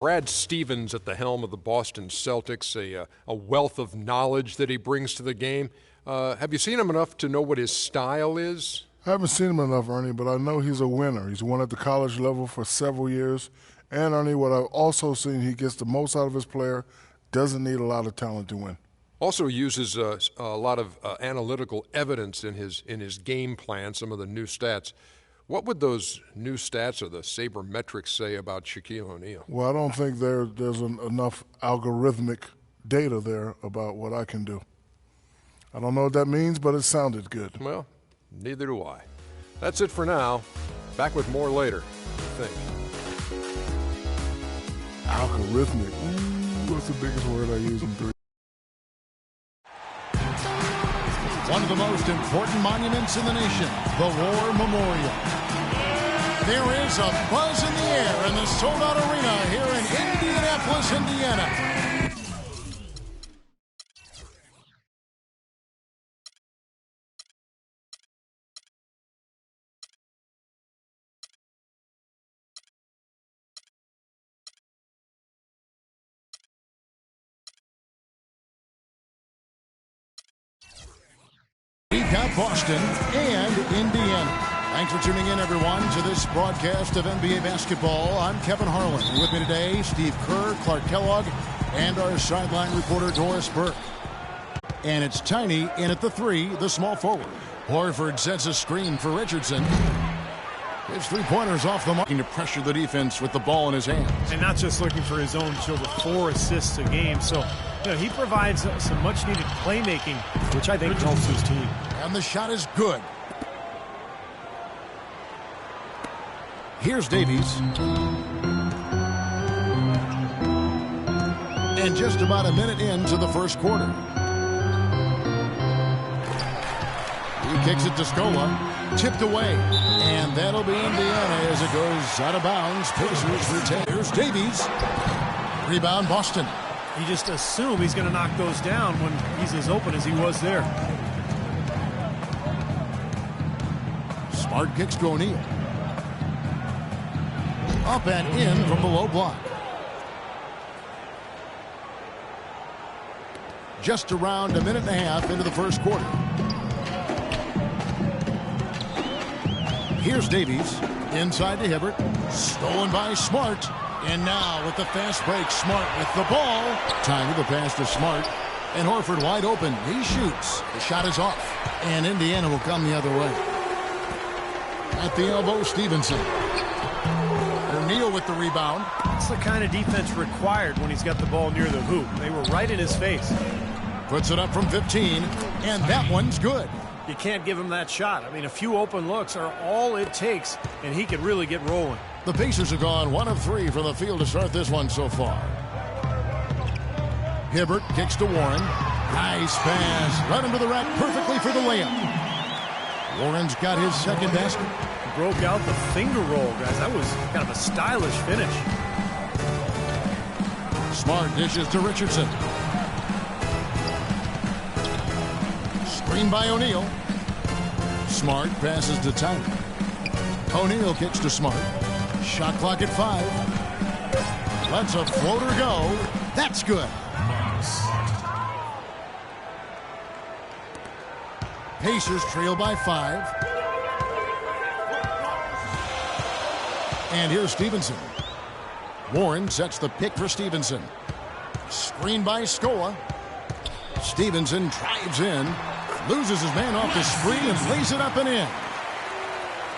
Brad Stevens at the helm of the Boston Celtics, a wealth of knowledge that he brings to the game. Have you seen him enough to know what his style is? I haven't seen him enough, Ernie, but I know he's a winner. He's won at the college level for several years. And, Ernie, what I've also seen, he gets the most out of his player, doesn't need a lot of talent to win. Also uses a lot of analytical evidence in his game plan, some of the new stats. What would those new stats or the sabermetrics say about Shaquille O'Neal? Well, I don't think there's enough algorithmic data there about what I can do. I don't know what that means, but it sounded good. Well, neither do I. That's it for now. Back with more later, I think. Algorithmic. Ooh, that's the biggest word I use in 3. One of the most important monuments in the nation, the War Memorial. There is a buzz in the air in the sold-out arena here in Indianapolis, Indiana. We've got Boston and Indiana. Thanks for tuning in, everyone, to this broadcast of NBA basketball. I'm Kevin Harlan. With me today, Steve Kerr, Clark Kellogg, and our sideline reporter, Doris Burke. And it's Tiny in at the 3, the small forward. Horford sets a screen for Richardson. His three-pointers off the mark to pressure the defense with the ball in his hands. And not just looking for his own shoulder, 4 assists a game. So, he provides some much-needed playmaking, which I think helps his team. And the shot is good. Here's Davies. And just about a minute into the first quarter. He kicks it to Scola. Tipped away. And that'll be Indiana as it goes out of bounds. Pacers retain. Here's Davies. Rebound Boston. You just assume he's going to knock those down when he's as open as he was there. Smart kicks to O'Neal. Up and in from the low block. Just around a minute and a half into the first quarter. Here's Davies. Inside to Hibbert. Stolen by Smart. And now with the fast break, Smart with the ball. Time to the pass to Smart. And Horford wide open. He shoots. The shot is off. And Indiana will come the other way. At the elbow, Stevenson. O'Neal with the rebound. That's the kind of defense required when he's got the ball near the hoop. They were right in his face. Puts it up from 15, and that one's good. You can't give him that shot. I mean, a few open looks are all it takes, and he can really get rolling. The Pacers have gone 1 of 3 from the field to start this one so far. Hibbert kicks to Warren. Nice pass. Right into the rack perfectly for the layup. Warren's got his second basket. Broke out the finger roll, guys. That was kind of a stylish finish. Smart dishes to Richardson. Screen by O'Neal. Smart passes to Tiny. O'Neal kicks to Smart. Shot clock at 5. Lets a floater go. That's good. Pacers trail by 5. And here's Stevenson. Warren sets the pick for Stevenson. Screen by Scola. Stevenson drives in. Loses his man off the screen and lays it up and in.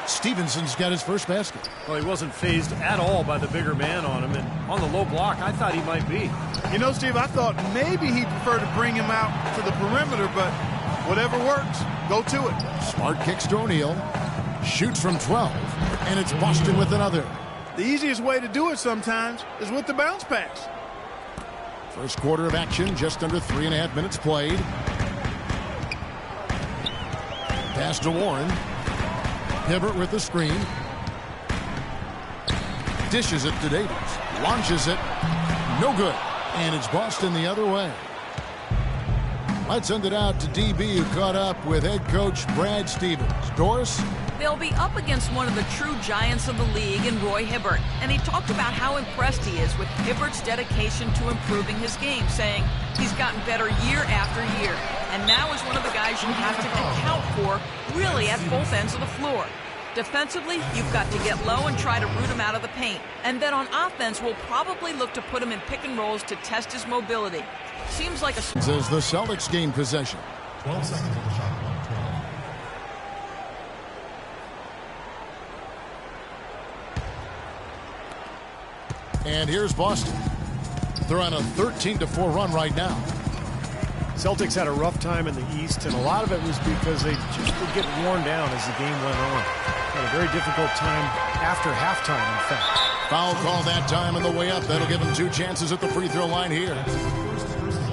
Stevenson's got his first basket. Well, he wasn't fazed at all by the bigger man on him. And on the low block, I thought he might be. Steve, I thought maybe he'd prefer to bring him out to the perimeter, but whatever works, go to it. Smart kicks to O'Neal. Shoots from 12. And it's Boston with another. The easiest way to do it sometimes is with the bounce pass. First quarter of action, just under 3.5 minutes played. Pass to Warren. Hibbert with the screen. Dishes it to Davies. Launches it. No good. And it's Boston the other way. Let's send it out to DB, who caught up with head coach Brad Stevens. Doris? They'll be up against one of the true giants of the league in Roy Hibbert, and he talked about how impressed he is with Hibbert's dedication to improving his game, saying he's gotten better year after year, and now is one of the guys you have to account for really at both ends of the floor. Defensively, you've got to get low and try to root him out of the paint, and then on offense, we'll probably look to put him in pick and rolls to test his mobility. Seems like a... As the Celtics gain possession. 12 seconds on the shot clock. 12. And here's Boston. They're on a 13-4 run right now. Celtics had a rough time in the East, and a lot of it was because they just would get worn down as the game went on. Had a very difficult time after halftime, in fact. Foul call that time on the way up. That'll give them 2 chances at the free throw line here.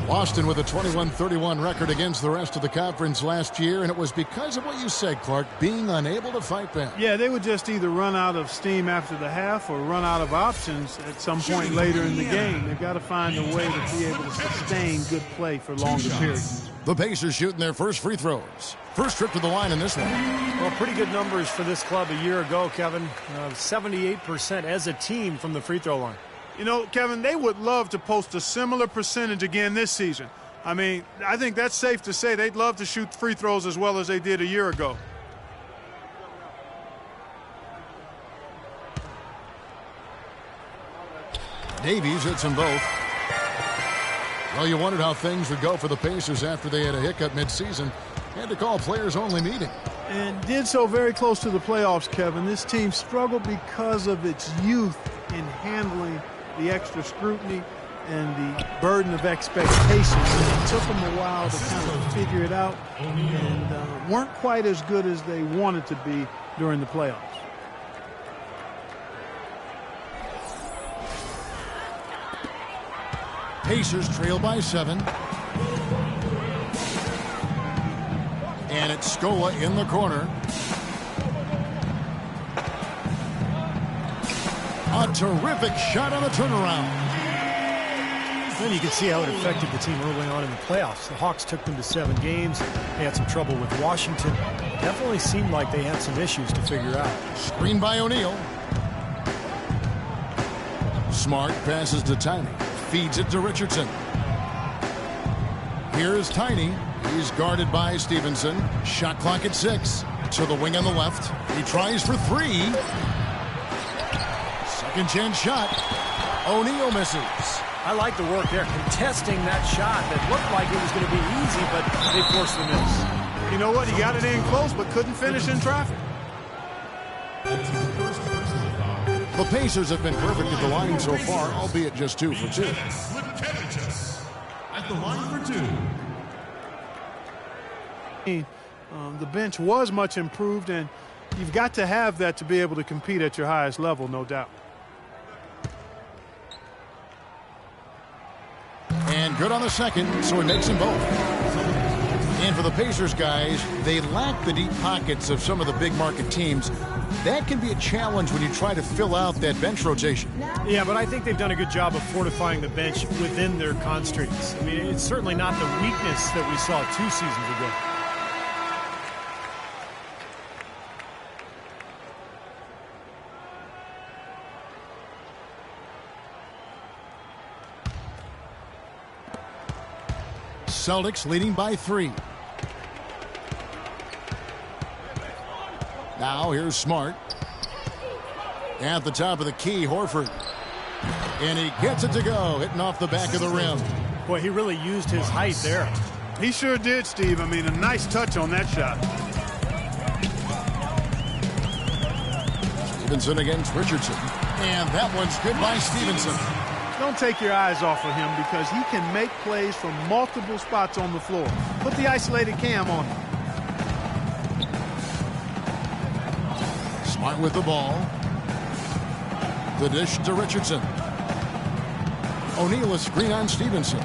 Boston with a 21-31 record against the rest of the conference last year, and it was because of what you said, Clark, being unable to fight back. Yeah, they would just either run out of steam after the half or run out of options at some point later in the game. They've got to find a way to be able to sustain good play for longer periods. The Pacers shooting their first free throws. First trip to the line in this one. Well, pretty good numbers for this club a year ago, Kevin. 78% as a team from the free throw line. You know, Kevin, they would love to post a similar percentage again this season. I mean, I think that's safe to say they'd love to shoot free throws as well as they did a year ago. Davies hits them both. Well, you wondered how things would go for the Pacers after they had a hiccup midseason. Had to call players-only meeting. And did so very close to the playoffs, Kevin. This team struggled because of its youth in handling the extra scrutiny and the burden of expectations. It took them a while to kind of figure it out and weren't quite as good as they wanted to be during the playoffs. Pacers trail by 7. And it's Scola in the corner. A terrific shot on the turnaround. Then you can see how it affected the team early on in the playoffs. The Hawks took them to 7 games. They had some trouble with Washington. Definitely seemed like they had some issues to figure out. Screen by O'Neal. Smart passes to Tiny. Feeds it to Richardson. Here's Tiny. He's guarded by Stevenson. Shot clock at 6. To the wing on the left. He tries for 3. Second chance shot. O'Neal misses. I like the work there, contesting that shot that looked like it was going to be easy, but they forced the miss. You know what? He got it in close, but couldn't finish in traffic. The Pacers have been perfect at the line so far, albeit just 2 for 2. At the line for 2. The bench was much improved, and you've got to have that to be able to compete at your highest level, no doubt. And good on the second, so he makes them both. And for the Pacers guys, they lack the deep pockets of some of the big market teams. That can be a challenge when you try to fill out that bench rotation. Yeah, but I think they've done a good job of fortifying the bench within their constraints. I mean, it's certainly not the weakness that we saw 2 seasons ago. Celtics leading by 3. Now here's Smart. At the top of the key, Horford. And he gets it to go, hitting off the back of the rim. Boy, he really used his height there. He sure did, Steve. I mean, a nice touch on that shot. Stevenson against Richardson. And that one's good by Stevenson. Don't take your eyes off of him because he can make plays from multiple spots on the floor. Put the isolated cam on him. Smart with the ball. The dish to Richardson. O'Neal a screen on Stevenson.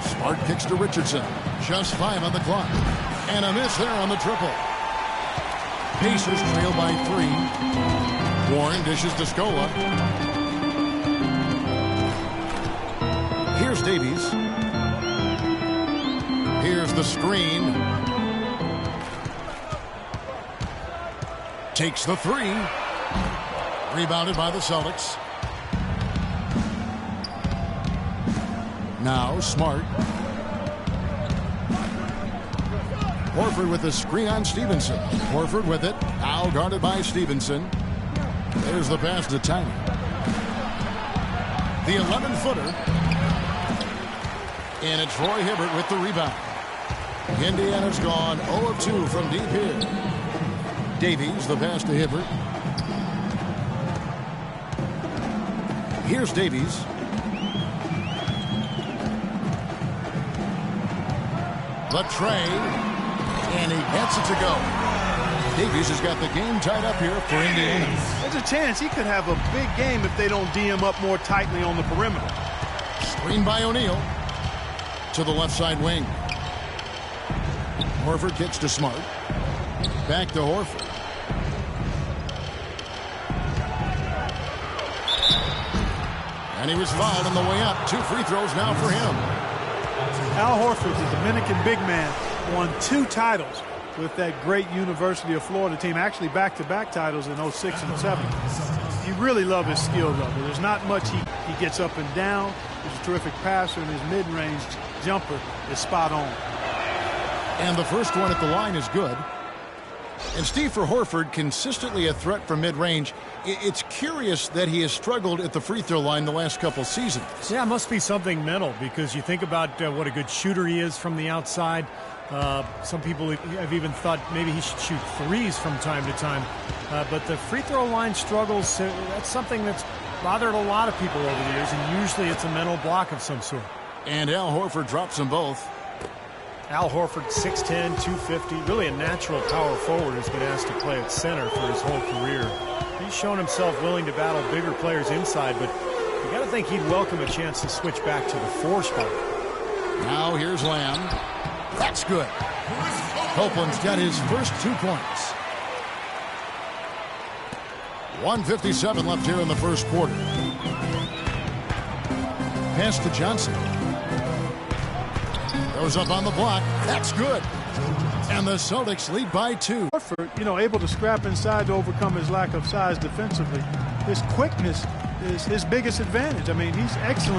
Smart kicks to Richardson. Just 5 on the clock. And a miss there on the triple. Pacers trail by 3. Warren dishes to Scola. Here's Davies. Here's the screen. Takes the three. Rebounded by the Celtics. Now Smart. Horford with the screen on Stevenson. Horford with it. Now guarded by Stevenson. There's the pass to Tiny. The 11-footer. And it's Roy Hibbert with the rebound. Indiana's gone 0 of 2 from deep here. Davies, the pass to Hibbert. Here's Davies. The tray. And he gets it to go. Davies has got the game tied up here for Indiana. There's a chance he could have a big game if they don't D him up more tightly on the perimeter. Screen by O'Neal. To the left side wing. Horford kicks to Smart. Back to Horford. And he was fouled on the way up. 2 free throws now for him. Al Horford, the Dominican big man, won 2 titles with that great University of Florida team. Actually back-to-back titles in 06 and 07. You really love his skill level. There's not much he gets up and down. He's a terrific passer, and his mid-range jumper is spot on. And the first one at the line is good. And Steve, for Horford, consistently a threat from mid-range. It's curious that he has struggled at the free throw line the last couple seasons. Yeah, it must be something mental, because you think about what a good shooter he is from the outside. Some people have even thought maybe he should shoot threes from time to time. But the free throw line struggles, that's something that's bothered a lot of people over the years, and usually it's a mental block of some sort. And Al Horford drops them both. Al Horford, 6'10", 250, really a natural power forward, has been asked to play at center for his whole career. He's shown himself willing to battle bigger players inside, but you got to think he'd welcome a chance to switch back to the 4 spot. Now here's Lamb. That's good. Copeland's got his first 2 points. 1:57 left here in the first quarter. Pass to Johnson. Goes up on the block. That's good. And the Celtics lead by 2. Horford, able to scrap inside to overcome his lack of size defensively. His quickness is his biggest advantage. I mean, he's excellent.